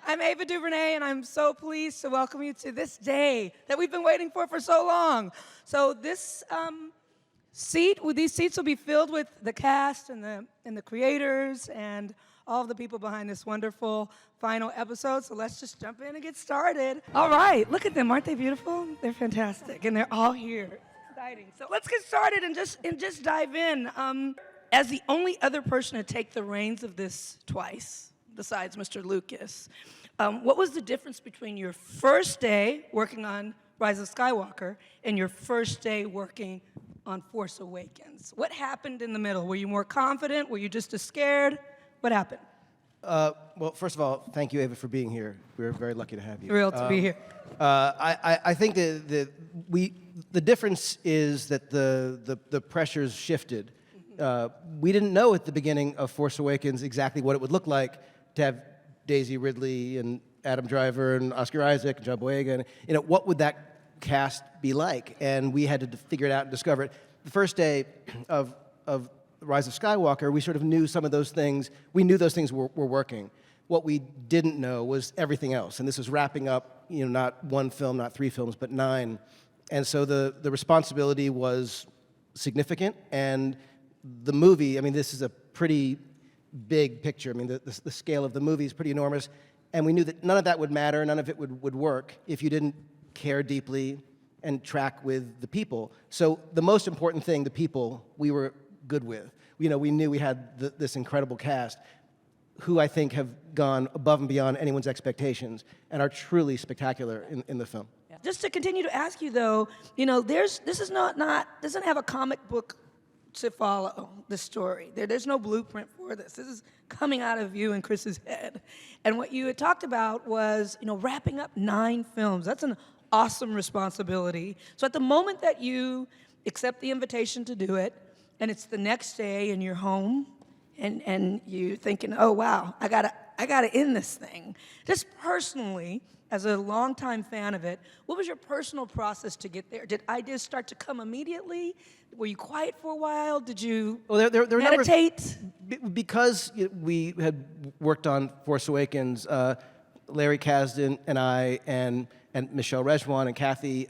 I'm Ava DuVernay, and I'm so pleased to welcome you to this day that we've been waiting for so long. So this these seats will be filled with the cast and the creators and all of the people behind this wonderful final episode. So let's just jump in and get started. All right, look at them. Aren't they beautiful? They're fantastic, and they're all here. Exciting. So let's get started and just dive in. As the only other person to take the reins of this twice, besides Mr. Lucas, what was the difference between your first day working on Rise of Skywalker and your first day working on Force Awakens? What happened in the middle? Were you more confident? Were you just as scared? What happened? Well, first of all, thank you, Ava, for being here. We're very lucky to have you. Thrilled to be here. I think the difference is that the pressures shifted. We didn't know at the beginning of Force Awakens exactly what it would look like to have Daisy Ridley and Adam Driver and Oscar Isaac and John Boyega, and what would that cast be like? And we had to figure it out and discover it. The first day of Rise of Skywalker, we sort of knew some of those things. We knew those things were working. What we didn't know was everything else. And this was wrapping up, not one film, not 3 films, but 9. And so the responsibility was significant. And the movie, this is a pretty big picture. The scale of the movie is pretty enormous. And we knew that none of that would matter, none of it would work if you didn't care deeply and track with the people. So the most important thing, the people, we were good with. We knew we had this incredible cast who I think have gone above and beyond anyone's expectations and are truly spectacular in the film. Just to continue to ask you though, this is doesn't have a comic book to follow the story. There's no blueprint for this. This is coming out of you and Chris's head. And what you had talked about was, wrapping up 9 films. That's an awesome responsibility. So at the moment that you accept the invitation to do it, and it's the next day and you're home, and you thinking, oh wow, I gotta end this thing. Just personally, as a longtime fan of it, what was your personal process to get there? Did ideas start to come immediately? Were you quiet for a while? Did you meditate? Because we had worked on Force Awakens, Larry Kasdan and I and Michelle Rejwan and Kathy,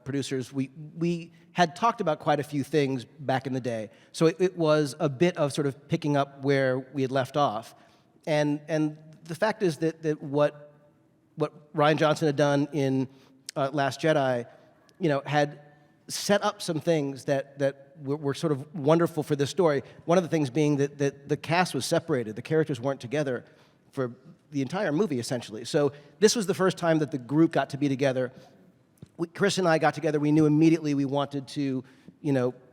producers, we had talked about quite a few things back in the day. So it was a bit of sort of picking up where we had left off. And the fact is that what Rian Johnson had done in Last Jedi, had set up some things that were sort of wonderful for this story. One of the things being that the cast was separated. The characters weren't together for the entire movie, essentially. So this was the first time that the group got to be together. Chris and I got together. We knew immediately we wanted to,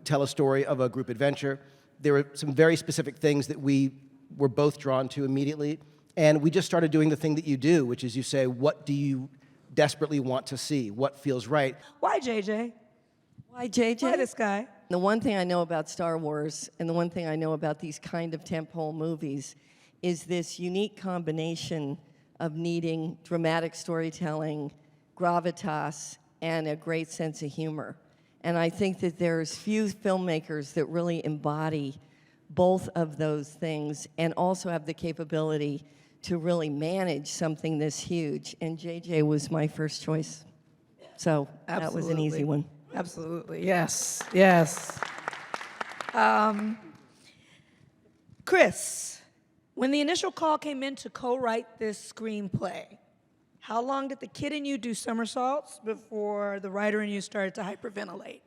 tell a story of a group adventure. There were some very specific things that we were both drawn to immediately. And we just started doing the thing that you do, which is you say, what do you desperately want to see? What feels right? Why JJ? Why JJ? Why this guy? The one thing I know about Star Wars and the one thing I know about these kind of tentpole movies is this unique combination of needing dramatic storytelling, gravitas, and a great sense of humor. And I think that there's few filmmakers that really embody both of those things and also have the capability to really manage something this huge. And JJ was my first choice. So that was an easy one. Absolutely, yes, yes. Chris, when the initial call came in to co-write this screenplay, how long did the kid in you do somersaults before the writer in you started to hyperventilate?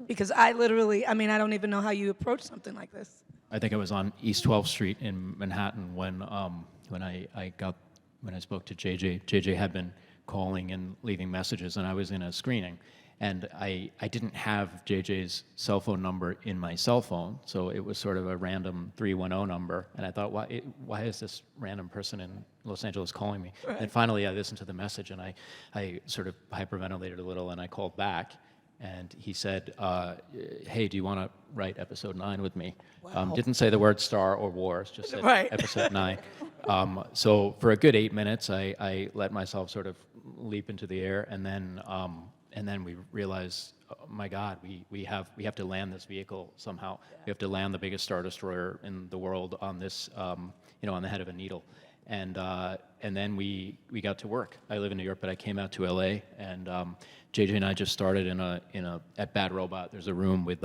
Because I don't even know how you approach something like this. I think I was on East 12th Street in Manhattan when I spoke to JJ. JJ had been calling and leaving messages, and I was in a screening. And I didn't have JJ's cell phone number in my cell phone, so it was sort of a random 310 number. And I thought, why is this random person in Los Angeles calling me? Right. And finally, I listened to the message, and I sort of hyperventilated a little, and I called back. And he said, hey, do you want to write episode 9 with me? Wow. Didn't say the word Star or Wars, just said right. episode 9. So for a good 8 minutes, I let myself sort of leap into the air, and then we realized, oh my God, we have to land this vehicle somehow. Yeah. We have to land the biggest Star Destroyer in the world on this, on the head of a needle. And then we got to work. I live in New York, but I came out to LA, and JJ and I just started at Bad Robot. There's a room with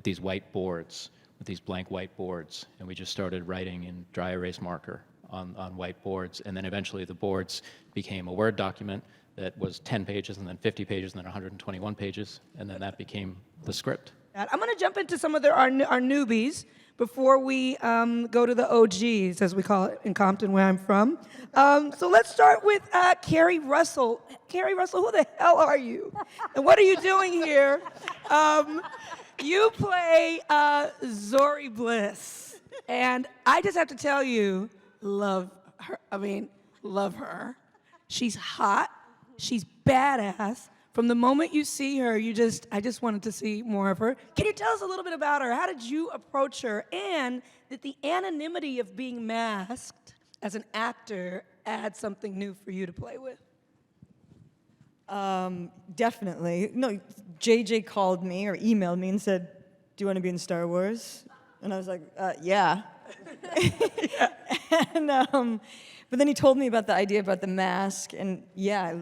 these whiteboards, with these blank whiteboards, and we just started writing in dry erase marker on whiteboards, and then eventually the boards became a Word document that was 10 pages, and then 50 pages, and then 121 pages, and then that became the script. I'm going to jump into some of our newbies before we go to the OGs, as we call it in Compton, where I'm from. So let's start with Carrie Russell. Carrie Russell, who the hell are you? And what are you doing here? You play Zori Bliss. And I just have to tell you, love her. Love her. She's hot. She's badass. From the moment you see her, I just wanted to see more of her. Can you tell us a little bit about her? How did you approach her? And did the anonymity of being masked as an actor add something new for you to play with? Definitely. No, JJ called me or emailed me and said, "Do you want to be in Star Wars?" And I was like, yeah. And, but then he told me about the idea about the mask, and yeah,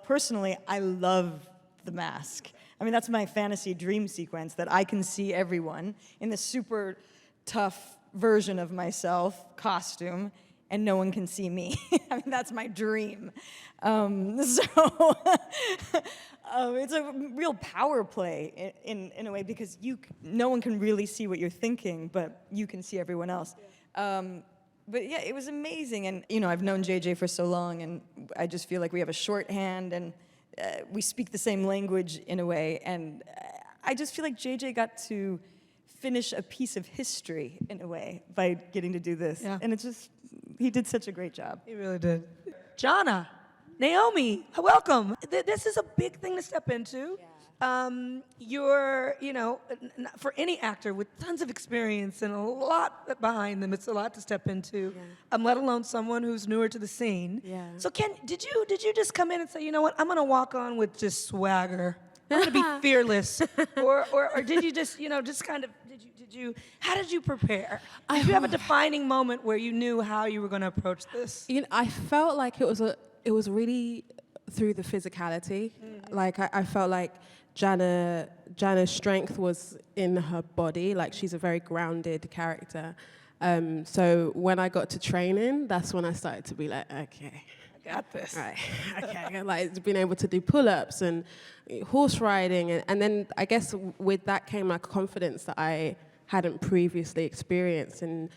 personally, I love the mask. I mean, that's my fantasy dream sequence, that I can see everyone in this super tough version of myself, costume, and no one can see me. I mean, that's my dream. It's a real power play in a way, because no one can really see what you're thinking, but you can see everyone else. But yeah, it was amazing, and I've known JJ for so long, and I just feel like we have a shorthand, and we speak the same language in a way, and I just feel like JJ got to finish a piece of history in a way by getting to do this, and he did such a great job. He really did. Jana, Naomi, welcome. This is a big thing to step into. You're, for any actor with tons of experience and a lot behind them, it's a lot to step into. Let alone someone who's newer to the scene. Yeah. So, did you just come in and say, you know what, I'm gonna walk on with just swagger. I'm gonna be fearless, or did you just, just kind of, how did you prepare? Did you have a defining moment where you knew how you were gonna approach this? I felt like it was really through the physicality. Like I felt like Jana's strength was in her body. Like, she's a very grounded character. So when I got to training, that's when I started to be like, okay, I got this. right, okay, like being able to do pull-ups and horse riding, and then I guess with that came like confidence that I hadn't previously experienced, and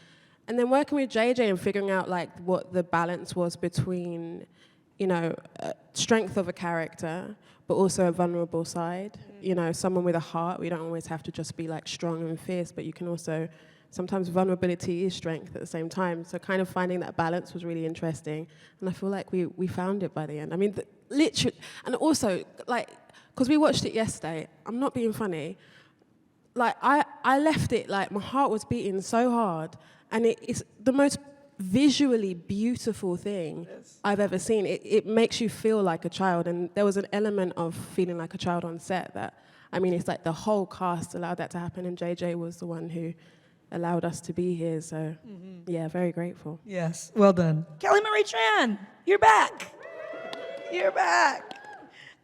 then working with JJ and figuring out like what the balance was between, strength of a character, but also a vulnerable side. Someone with a heart. We don't always have to just be like strong and fierce, but you can also, sometimes vulnerability is strength at the same time. So kind of finding that balance was really interesting. And I feel like we found it by the end. I mean, literally, and also, like, because we watched it yesterday, I'm not being funny, like, I left it, like, my heart was beating so hard, and it's the most visually beautiful thing I've ever seen. It makes you feel like a child, and there was an element of feeling like a child on set that, it's like the whole cast allowed that to happen, and JJ was the one who allowed us to be here, so yeah, very grateful. Yes, well done. Kelly Marie Tran, you're back. You're back.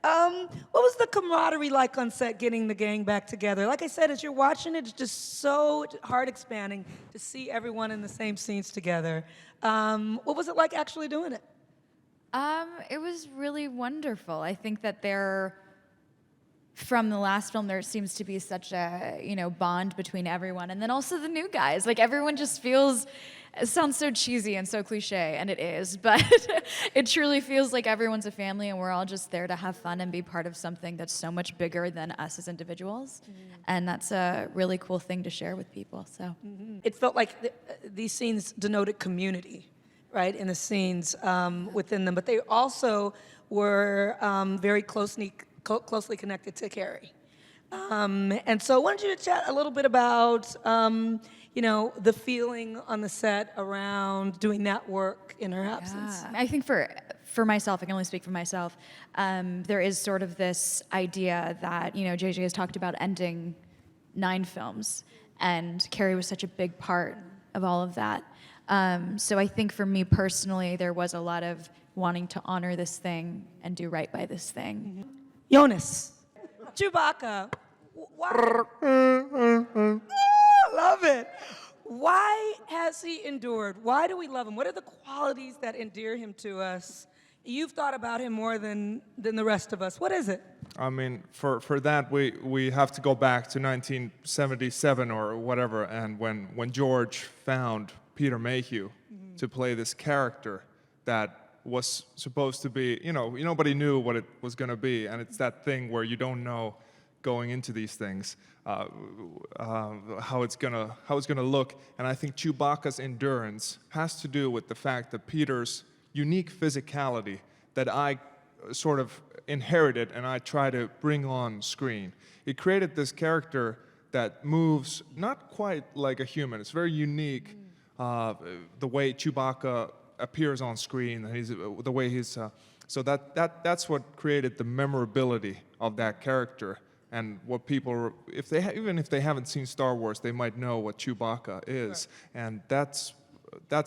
What was the camaraderie like on set, getting the gang back together? Like I said, as you're watching it, it's just so heart-expanding to see everyone in the same scenes together. What was it like actually doing it? It was really wonderful. I think that from the last film, there seems to be such a, bond between everyone. And then also the new guys. Like, everyone just feels, it sounds so cheesy and so cliche, and it is, but it truly feels like everyone's a family, and we're all just there to have fun and be part of something that's so much bigger than us as individuals. And that's a really cool thing to share with people, so. It felt like these scenes denoted community, right, in the scenes within them, but they also were very closely connected to Keri. And so I wanted you to chat a little bit about, the feeling on the set around doing that work in her absence. I think for myself, I can only speak for myself, there is sort of this idea that, JJ has talked about ending 9 films, and Keri was such a big part of all of that. So I think for me personally, there was a lot of wanting to honor this thing and do right by this thing. Joonas, Chewbacca, why? Love it. Why has he endured? Why do we love him? What are the qualities that endear him to us? You've thought about him more than the rest of us. What is it? I mean, for that, we have to go back to 1977 or whatever, and when George found Peter Mayhew to play this character that was supposed to be, nobody knew what it was going to be, and it's that thing where you don't know going into these things how it's gonna look, and I think Chewbacca's endurance has to do with the fact that Peter's unique physicality that I sort of inherited and I try to bring on screen. It created this character that moves not quite like a human. It's very unique, the way Chewbacca appears on screen, and the way he's. So that's what created the memorability of that character, and what people, even if they haven't seen Star Wars, they might know what Chewbacca is, and that's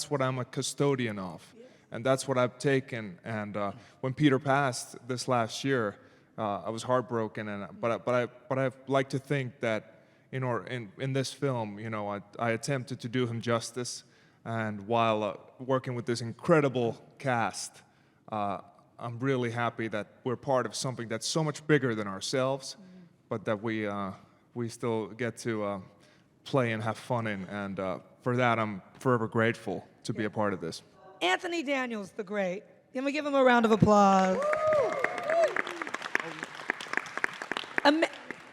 what I'm a custodian of. And that's what I've taken. And when Peter passed this last year, I was heartbroken. But I like to think that in this film, I attempted to do him justice. And while working with this incredible cast, I'm really happy that we're part of something that's so much bigger than ourselves, but that we still get to play and have fun in. And for that, I'm forever grateful to be a part of this. Anthony Daniels, the great. Can we give him a round of applause?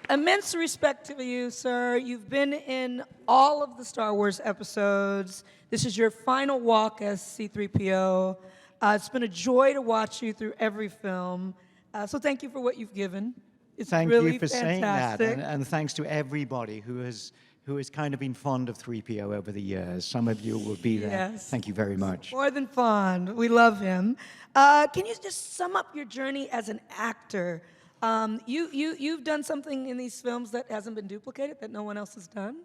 Immense respect to you, sir. You've been in all of the Star Wars episodes. This is your final walk as C-3PO. It's been a joy to watch you through every film. So thank you for what you've given. It's Thank really you for fantastic. saying that, and thanks to everybody who has kind of been fond of 3PO over the years. Some of you will be there. Yes. Thank you very much. More than fond. We love him. Can you just sum up your journey as an actor? You've done something in these films that hasn't been duplicated, that no one else has done.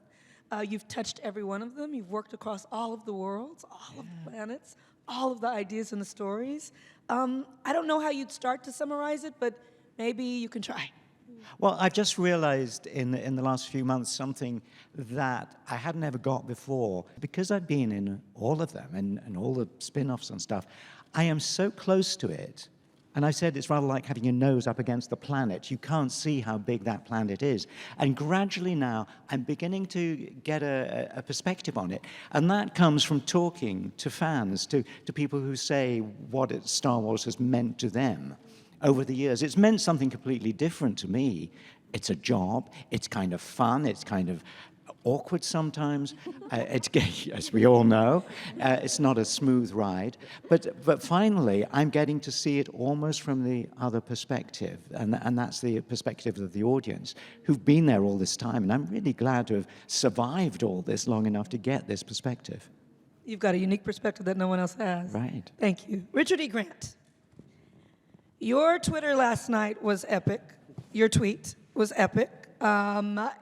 You've touched every one of them. You've worked across all of the worlds, all of the planets, all of the ideas and the stories. I don't know how you'd start to summarize it, but maybe you can try. Well, I've just realized in the last few months something that I hadn't ever got before. Because I've been in all of them and all the spin-offs and stuff, I am so close to it. And I said it's rather like having your nose up against the planet. You can't see how big that planet is. And gradually now, I'm beginning to get a perspective on it. And that comes from talking to fans, to people who say what Star Wars has meant to them over the years. It's meant something completely different to me. It's a job. It's kind of fun. It's kind of awkward sometimes. As we all know, it's not a smooth ride. But finally, I'm getting to see it almost from the other perspective, and that's the perspective of the audience who've been there all this time. And I'm really glad to have survived all this long enough to get this perspective. You've got a unique perspective that no one else has. Right. Thank you. Richard E. Grant. Your Twitter last night was epic. Your tweet was epic.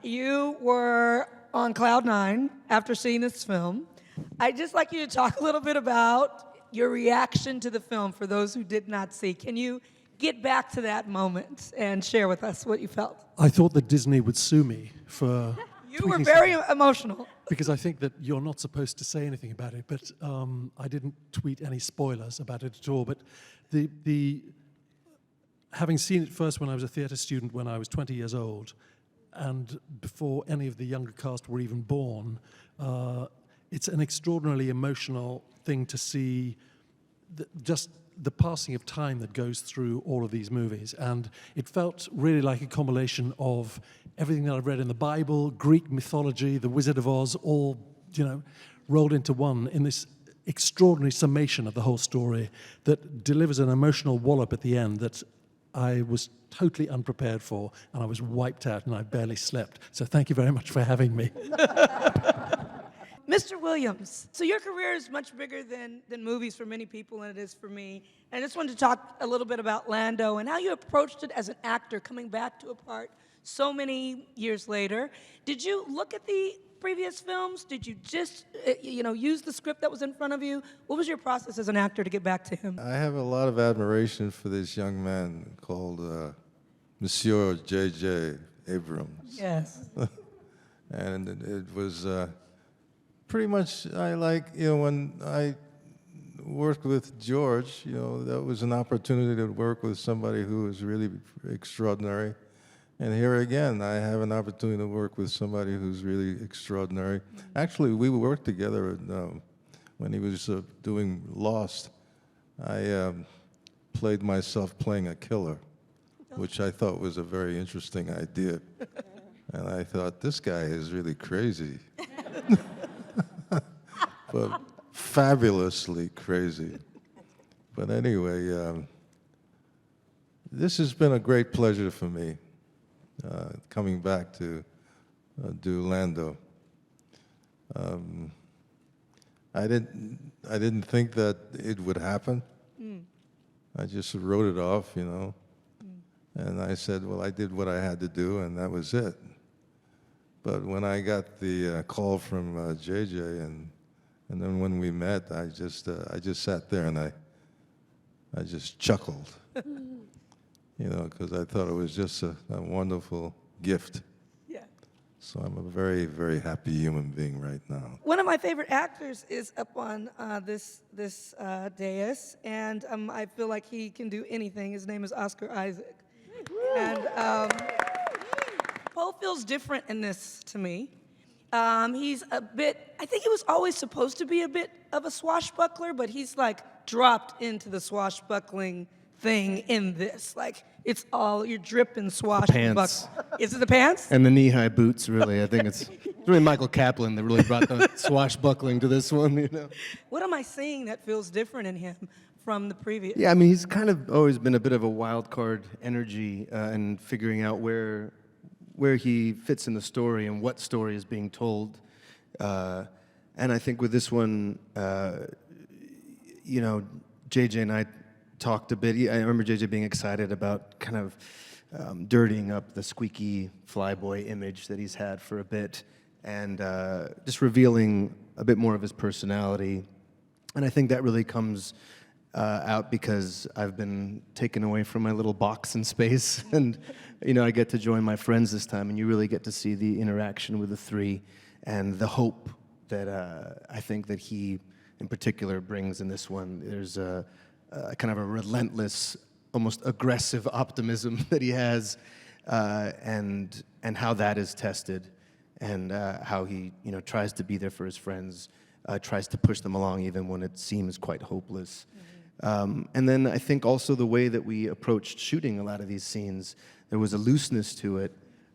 You were on cloud nine after seeing this film. I'd just like you to talk a little bit about your reaction to the film for those who did not see. Can you get back to that moment and share with us what you felt? I thought that Disney would sue me for You were very emotional. because I think that you're not supposed to say anything about it, but I didn't tweet any spoilers about it at all. But having seen it first when I was a theatre student when I was 20 years old, and before any of the younger cast were even born, it's an extraordinarily emotional thing to see just the passing of time that goes through all of these movies. And it felt really like a combination of everything that I've read in the Bible, Greek mythology, The Wizard of Oz, all, rolled into one in this extraordinary summation of the whole story that delivers an emotional wallop at the end that I was totally unprepared for, and I was wiped out, and I barely slept. So thank you very much for having me. Mr. Williams, so your career is much bigger than movies for many people, and it is for me. And I just wanted to talk a little bit about Lando and how you approached it as an actor, coming back to a part so many years later. Did you look at the previous films? Did you just, use the script that was in front of you? What was your process as an actor to get back to him? I have a lot of admiration for this young man called Monsieur J.J. Abrams. Yes. And it was pretty much, when I worked with George, that was an opportunity to work with somebody who was really extraordinary. And here again, I have an opportunity to work with somebody who's really extraordinary. Actually, we worked together when he was doing Lost. I played myself playing a killer, which I thought was a very interesting idea. And I thought, this guy is really crazy. But fabulously crazy. But anyway, this has been a great pleasure for me, coming back to do Lando. I didn't think that it would happen. I just wrote it off, and I said, well, I did what I had to do, and that was it. But when I got the call from JJ, and then when we met, I just sat there and I just chuckled, because I thought it was just a wonderful gift. Yeah. So I'm a very, very happy human being right now. One of my favorite actors is up on this dais, and I feel like he can do anything. His name is Oscar Isaac. And Poe feels different in this to me. He's a bit, I think he was always supposed to be a bit of a swashbuckler, but he's like dropped into the swashbuckling thing in this. Like, it's all, you're dripping swashbuckling. Pants. Is it the pants? And the knee-high boots, really. I think it's really Michael Kaplan that really brought the swashbuckling to this one, What am I seeing that feels different in him from the previous? Yeah, I mean, he's kind of always been a bit of a wild card energy and figuring out where he fits in the story and what story is being told. And I think with this one, JJ and I talked a bit. I remember JJ being excited about kind of dirtying up the squeaky flyboy image that he's had for a bit and just revealing a bit more of his personality. And I think that really comes out because I've been taken away from my little box in space, and I get to join my friends this time, and you really get to see the interaction with the three and the hope that I think that he, in particular, brings in this one. There's a kind of a relentless, almost aggressive optimism that he has, and how that is tested, and how he tries to be there for his friends, tries to push them along even when it seems quite hopeless. And then I think also the way that we approached shooting a lot of these scenes, there was a looseness to it.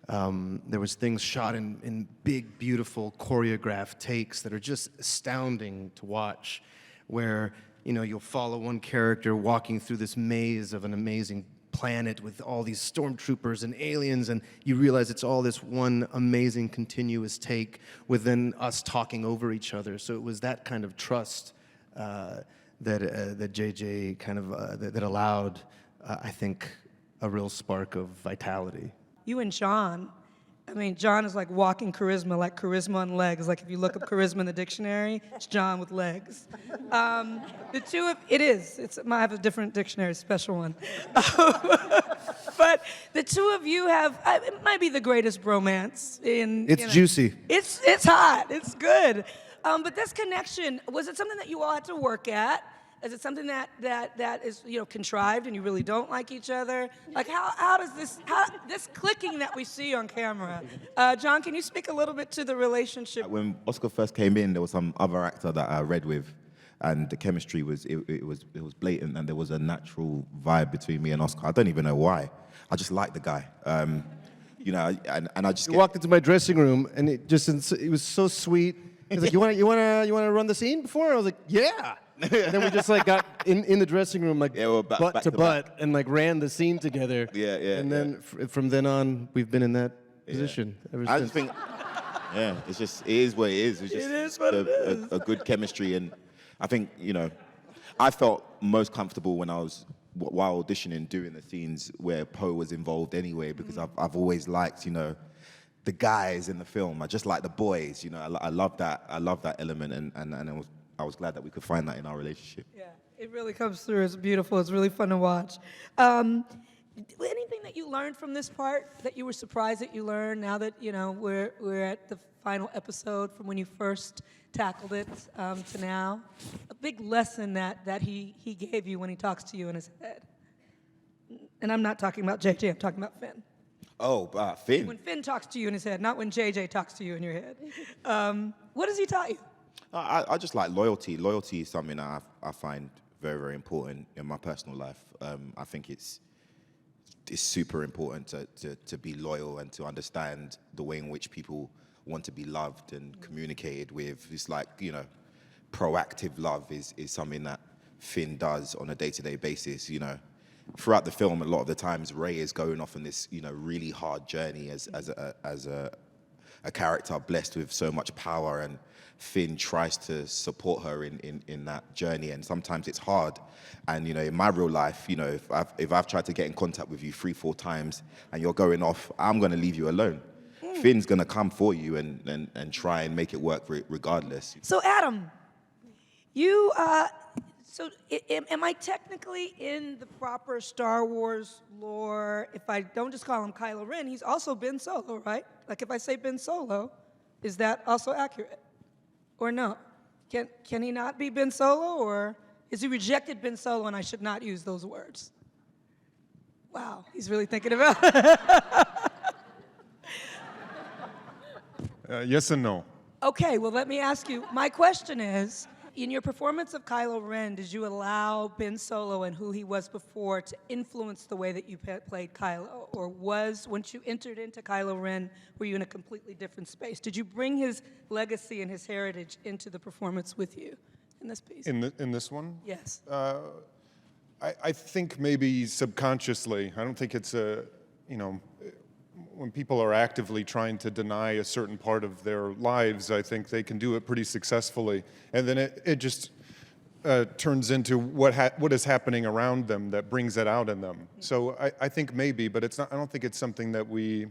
There was things shot in big, beautiful, choreographed takes that are just astounding to watch, where you'll follow one character walking through this maze of an amazing planet with all these stormtroopers and aliens, and you realize it's all this one amazing continuous take with then us talking over each other. So it was that kind of trust that JJ kind of that allowed, I think, a real spark of vitality. You and John, I mean, John is like walking charisma, like charisma on legs. Like if you look up charisma in the dictionary, it's John with legs. The two of, I have a different dictionary, special one. But the two of you have, it might be the greatest bromance in. It's juicy. It's hot, it's good. But this connection, was it something that you all had to work at? Is it something that is contrived and you really don't like each other? Like how does this clicking that we see on camera? John, can you speak a little bit to the relationship? When Oscar first came in, there was some other actor that I read with, and the chemistry was blatant, and there was a natural vibe between me and Oscar. I don't even know why. I just like the guy. And I just walked into my dressing room and it was so sweet. He's like, you wanna run the scene before? I was like, yeah. And then we just got in the dressing room butt to butt and ran the scene together. Yeah. And then from then on, we've been in that position ever since. I just think, it is what it is. It's just a good chemistry, and I think I felt most comfortable while auditioning doing the scenes where Poe was involved anyway, because I've always liked the guys in the film. I just like the boys. You know, I love that. I love that element, and I was glad that we could find that in our relationship. Yeah, it really comes through. It's beautiful. It's really fun to watch. Anything that you learned from this part that you were surprised that you learned now that, you know, we're at the final episode from when you first tackled it to now? A big lesson that he gave you when he talks to you in his head. And I'm not talking about JJ, I'm talking about Finn. Oh, Finn. When Finn talks to you in his head, not when JJ talks to you in your head. What does he taught you? I just like loyalty. Loyalty is something that I find very, very important in my personal life. I think it's super important to be loyal and to understand the way in which people want to be loved and communicated with. It's like, you know, proactive love is something that Finn does on a day-to-day basis, you know. Throughout the film, a lot of the times, Ray is going off on this, you know, really hard journey as a character blessed with so much power, and Finn tries to support her in that journey, and sometimes it's hard. And, you know, in my real life, you know, if I've tried to get in contact with you 3-4 times and you're going off, I'm going to leave you alone. Finn's going to come for you and try and make it work regardless. So, Adam, you, am I technically in the proper Star Wars lore if I don't just call him Kylo Ren? He's also Ben Solo, right? Like, if I say Ben Solo, is that also accurate? Or no? Can he not be Ben Solo, or is he rejected Ben Solo and I should not use those words? Wow, he's really thinking about it. Yes and no. Okay, well, let me ask you. My question is, in your performance of Kylo Ren, did you allow Ben Solo and who he was before to influence the way that you played Kylo? Or once you entered into Kylo Ren, were you in a completely different space? Did you bring his legacy and his heritage into the performance with you in this piece? In this one? Yes. I think maybe subconsciously. I don't think it's when people are actively trying to deny a certain part of their lives, I think they can do it pretty successfully. And then it just turns into what is happening around them that brings it out in them. So I think maybe, but it's not. I don't think it's something that we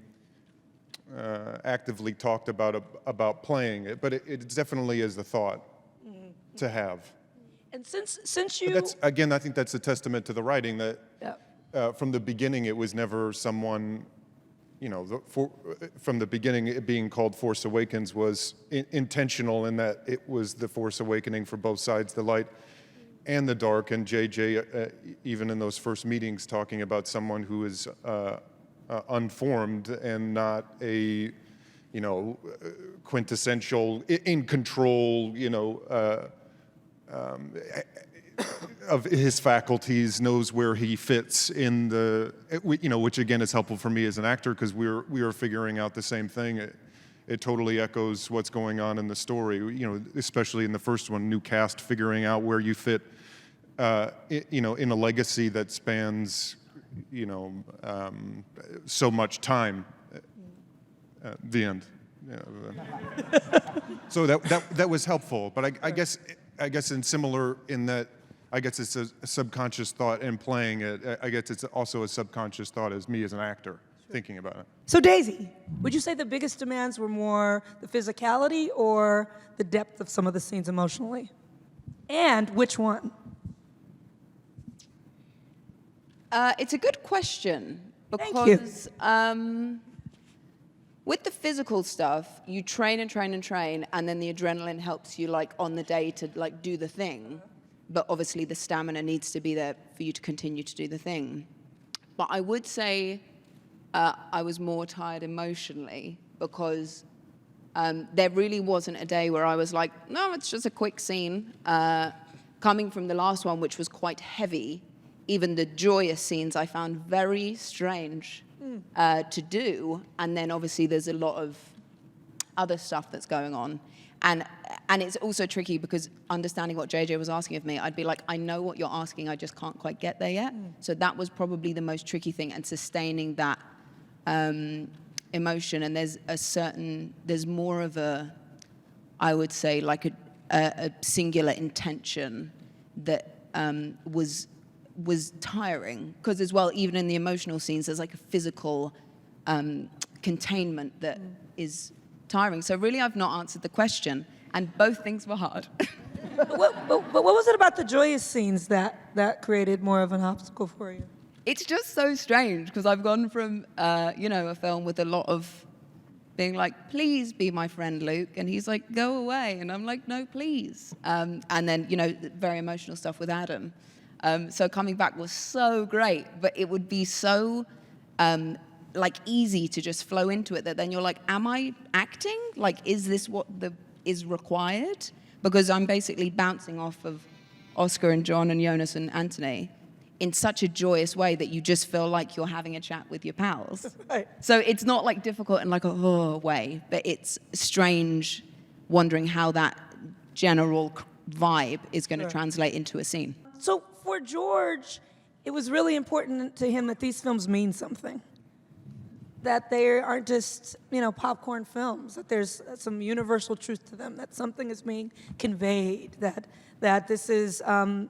actively talked about playing it. But it definitely is the thought to have. And since you... But I think that's a testament to the writing that from the beginning it was never someone... You know, from the beginning, it being called Force Awakens was intentional in that it was the Force Awakening for both sides, the light and the dark. And JJ, even in those first meetings, talking about someone who is unformed and not a, you know, quintessential, in control, you know, of his faculties, knows where he fits in the, you know, which again is helpful for me as an actor because we were figuring out the same thing. It totally echoes what's going on in the story, you know, especially in the first one, new cast figuring out where you fit, you know, in a legacy that spans, you know, so much time. The end. So that was helpful, but I guess in similar in that. I guess it's a subconscious thought in playing it. I guess it's also a subconscious thought as me as an actor thinking about it. So Daisy, would you say the biggest demands were more the physicality or the depth of some of the scenes emotionally? And which one? It's a good question because with the physical stuff, you train and train and train, and then the adrenaline helps you like on the day to like do the thing. But obviously the stamina needs to be there for you to continue to do the thing. But I would say I was more tired emotionally because there really wasn't a day where I was like, no, it's just a quick scene. Coming from the last one, which was quite heavy, even the joyous scenes I found very strange to do. And then obviously there's a lot of other stuff that's going on. And it's also tricky because understanding what JJ was asking of me, I'd be like, I know what you're asking, I just can't quite get there yet. So that was probably the most tricky thing, and sustaining that emotion. And there's more of a, I would say, like a singular intention that was tiring. Because as well, even in the emotional scenes, there's like a physical containment that is tiring. So really, I've not answered the question, and both things were hard. But what was it about the joyous scenes that created more of an obstacle for you? It's just so strange because I've gone from, a film with a lot of being like, please be my friend, Luke. And he's like, go away. And I'm like, no, please. And then, very emotional stuff with Adam. So coming back was so great, but it would be so, easy to just flow into it that then you're like, am I acting? Like, is this what is required? Because I'm basically bouncing off of Oscar and John and Joonas and Anthony in such a joyous way that you just feel like you're having a chat with your pals. Right. So it's not like difficult in like a way, but it's strange wondering how that general vibe is going to translate into a scene. So for George, it was really important to him that these films mean something. That they aren't just, popcorn films, that there's some universal truth to them, that something is being conveyed, that this is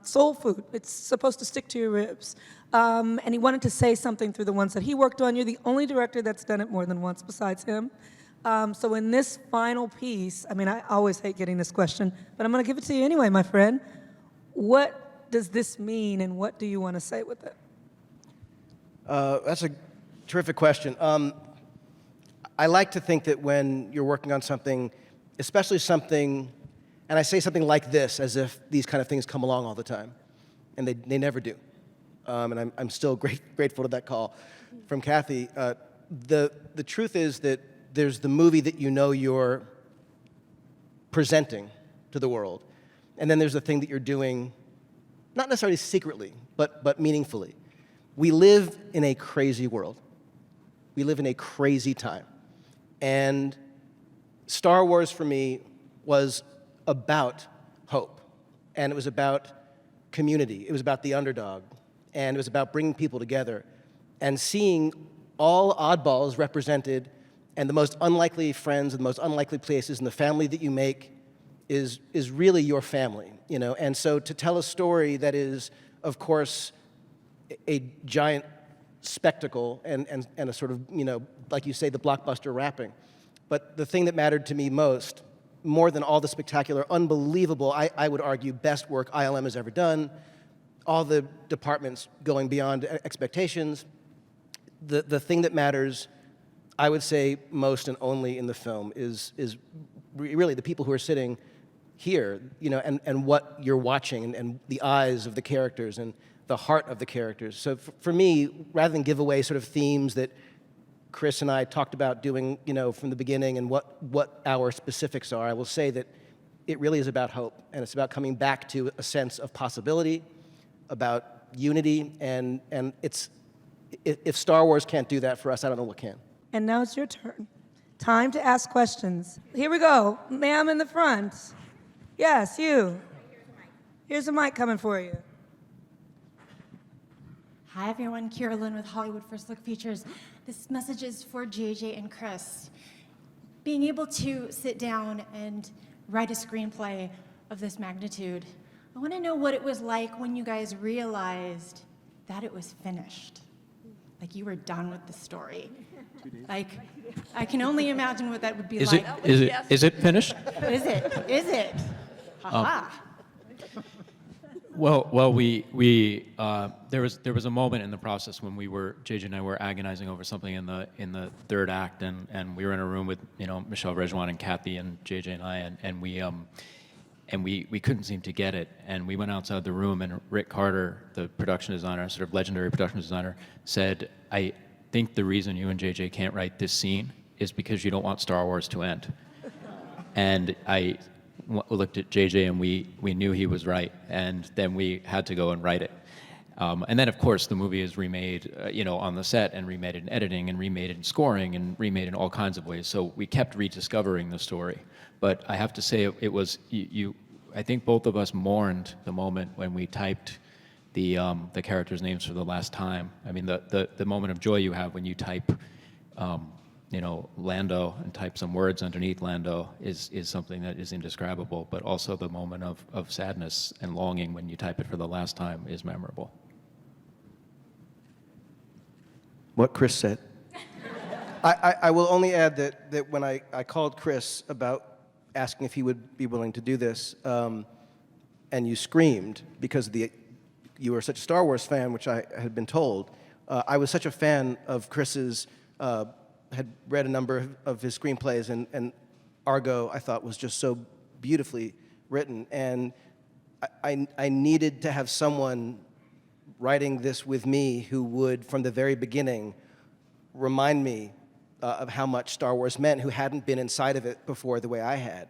soul food. It's supposed to stick to your ribs. And he wanted to say something through the ones that he worked on. You're the only director that's done it more than once besides him. So in this final piece, I always hate getting this question, but I'm going to give it to you anyway, my friend. What does this mean, and what do you want to say with it? That's a terrific question. I like to think that when you're working on something, especially something, and I say something like this as if these kind of things come along all the time, and they never do. And I'm still grateful to that call from Kathy. The truth is that there's the movie that you're presenting to the world, and then there's the thing that you're doing, not necessarily secretly, but meaningfully. We live in a crazy world. We live in a crazy time. And Star Wars for me was about hope. And it was about community. It was about the underdog. And it was about bringing people together and seeing all oddballs represented and the most unlikely friends and the most unlikely places, and the family that you make is really your family, And so to tell a story that is, of course, a giant spectacle and a sort of, like you say, the blockbuster wrapping. But the thing that mattered to me most, more than all the spectacular, unbelievable, I would argue, best work ILM has ever done, all the departments going beyond expectations, the thing that matters, I would say, most and only in the film is really the people who are sitting here, and what you're watching, and the eyes of the characters, and the heart of the characters. So for me, rather than give away sort of themes that Chris and I talked about doing, from the beginning and what our specifics are, I will say that it really is about hope, and it's about coming back to a sense of possibility, about unity, and if Star Wars can't do that for us, I don't know what can. And now it's your turn. Time to ask questions. Here we go. Ma'am in the front. Yes, you. Here's a mic coming for you. Hi everyone, Carolyn with Hollywood First Look Features. This message is for JJ and Chris. Being able to sit down and write a screenplay of this magnitude, I want to know what it was like when you guys realized that it was finished. Like you were done with the story. Like, I can only imagine what that would be like. Is it finished? Is it? Ha-ha. Well, there was a moment in the process when JJ and I were agonizing over something in the third act, and we were in a room with Michelle Rejwan and Kathy and JJ and I, and we couldn't seem to get it, and we went outside the room, and Rick Carter, the production designer, sort of legendary production designer, said, "I think the reason you and JJ can't write this scene is because you don't want Star Wars to end." And I looked at JJ and we knew he was right, and then we had to go and write it. And then, of course, the movie is remade, on the set, and remade in editing, and remade in scoring, and remade in all kinds of ways. So we kept rediscovering the story. But I have to say, it was I think both of us mourned the moment when we typed the characters' names for the last time. I mean, the moment of joy you have when you type, Lando, and type some words underneath Lando is something that is indescribable, but also the moment of sadness and longing when you type it for the last time is memorable. What Chris said. I will only add that when I called Chris about asking if he would be willing to do this, and you screamed because you were such a Star Wars fan, which I had been told. I was such a fan of Chris's, had read a number of his screenplays, and Argo I thought was just so beautifully written, and I needed to have someone writing this with me who would, from the very beginning, remind me of how much Star Wars meant, who hadn't been inside of it before the way I had.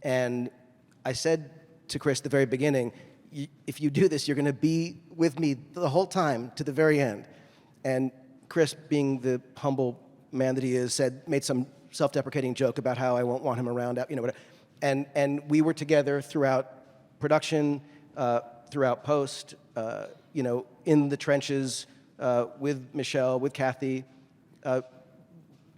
And I said to Chris at the very beginning, if you do this, you're going to be with me the whole time to the very end. And Chris, being the humble man that he is, made some self-deprecating joke about how I won't want him around, whatever. And we were together throughout production, throughout post, in the trenches with Michelle, with Kathy,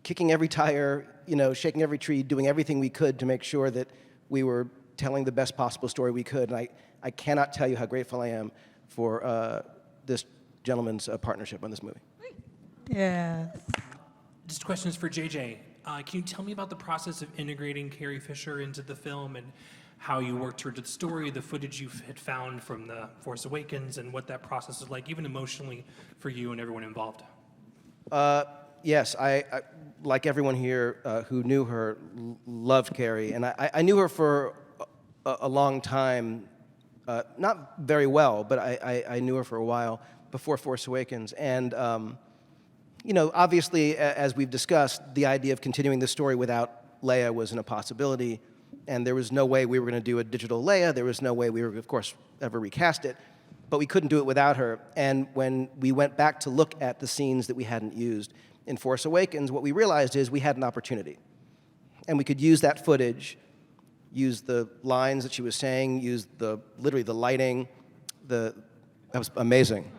kicking every tire, shaking every tree, doing everything we could to make sure that we were telling the best possible story we could. And I cannot tell you how grateful I am for this gentleman's partnership on this movie. Yeah. Just questions for JJ. Can you tell me about the process of integrating Carrie Fisher into the film and how you worked through the story, the footage you had found from The Force Awakens, and what that process is like, even emotionally, for you and everyone involved? Yes, I like everyone here who knew her, loved Carrie. And I knew her for a long time, not very well, but I knew her for a while before Force Awakens. And, obviously, as we've discussed, the idea of continuing the story without Leia was an impossibility. And there was no way we were going to do a digital Leia. There was no way we were, of course, ever recast it. But we couldn't do it without her. And when we went back to look at the scenes that we hadn't used in Force Awakens, what we realized is we had an opportunity. And we could use that footage, use the lines that she was saying, use literally the lighting. That was amazing.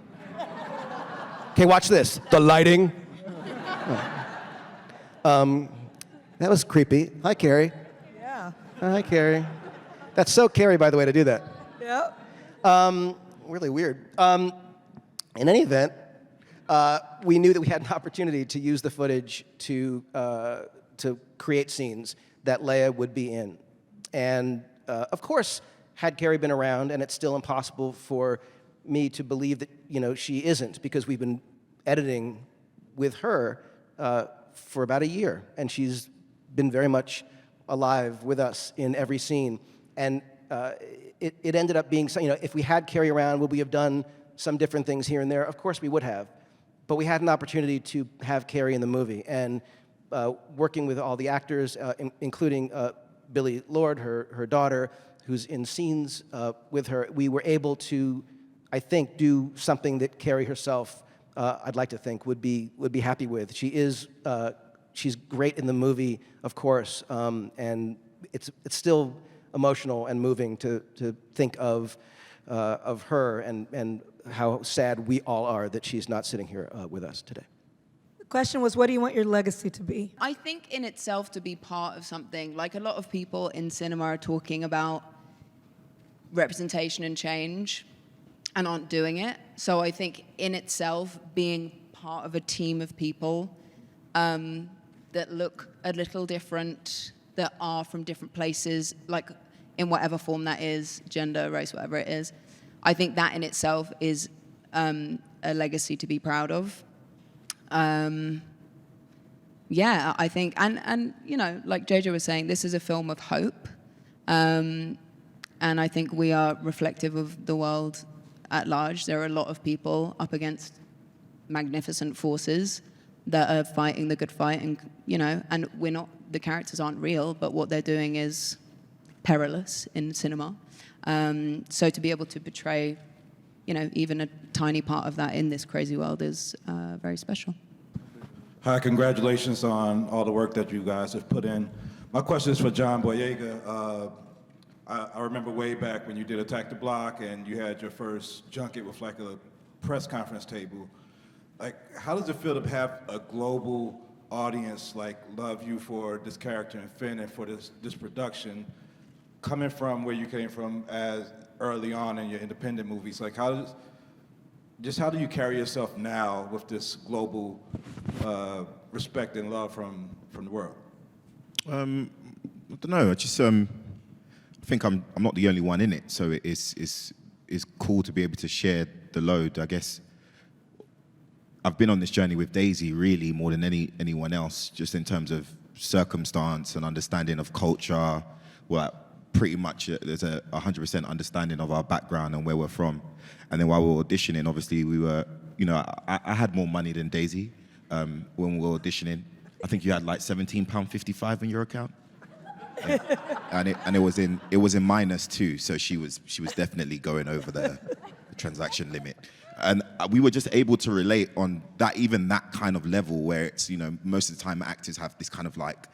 Okay, watch this. The lighting. That was creepy. Hi, Carrie. Yeah. Hi, Carrie. That's so Carrie, by the way, to do that. Yep. Really weird. In any event, we knew that we had an opportunity to use the footage to create scenes that Leia would be in. And of course, had Carrie been around, and it's still impossible for me to believe that she isn't, because we've been editing with her for about a year, and she's been very much alive with us in every scene. And it ended up being, if we had Carrie around, would we have done some different things here and there? Of course we would have. But we had an opportunity to have Carrie in the movie. And working with all the actors, including Billie Lourd, her daughter, who's in scenes with her, we were able to, I think, do something that Carrie herself, I'd like to think, would be happy with. She's great in the movie, of course, and it's still emotional and moving to think of her and how sad we all are that she's not sitting here with us today. The question was, what do you want your legacy to be? I think in itself to be part of something, like a lot of people in cinema are talking about representation and change and aren't doing it. So I think in itself being part of a team of people that look a little different, that are from different places, like in whatever form that is, gender, race, whatever it is, I think that in itself is a legacy to be proud of. Yeah, I think, and like JJ was saying, this is a film of hope. And I think we are reflective of the world at large. There are a lot of people up against magnificent forces that are fighting the good fight, and and the characters aren't real, but what they're doing is perilous in cinema. So to be able to portray, even a tiny part of that in this crazy world is very special. Hi, congratulations on all the work that you guys have put in. My question is for John Boyega. I remember way back when you did Attack the Block and you had your first junket with like a press conference table. Like, how does it feel to have a global audience like love you for this character in Finn and for this production, coming from where you came from as early on in your independent movies? Like, how do you carry yourself now with this global respect and love from the world? I don't know. I just I think I'm not the only one in it, so it's cool to be able to share the load. I guess I've been on this journey with Daisy really more than anyone else, just in terms of circumstance and understanding of culture. Well, pretty much there's a 100% understanding of our background and where we're from. And then while we were auditioning, obviously we were, I had more money than Daisy when we were auditioning. I think you had like £17.55 in your account. And it was in minus too, so she was definitely going over the transaction limit. And we were just able to relate on that, even that kind of level where it's, most of the time actors have this kind of like,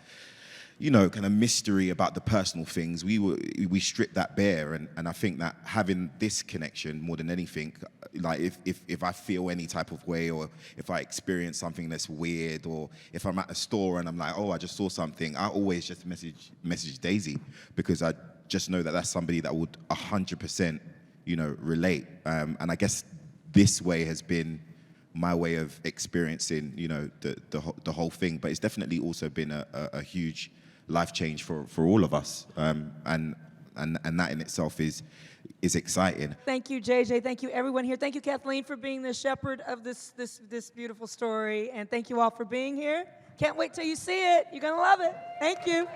kind of mystery about the personal things. We stripped that bare, and I think that having this connection more than anything, like if I feel any type of way, or if I experience something that's weird, or if I'm at a store and I'm like, oh, I just saw something, I always just message Daisy, because I just know that that's somebody that would 100%, relate. And I guess this way has been my way of experiencing, the whole thing. But it's definitely also been a huge life change for all of us, and that in itself is exciting. Thank you, JJ. Thank you, everyone here. Thank you, Kathleen, for being the shepherd of this beautiful story, and thank you all for being here. Can't wait till you see it. You're gonna love it. Thank you.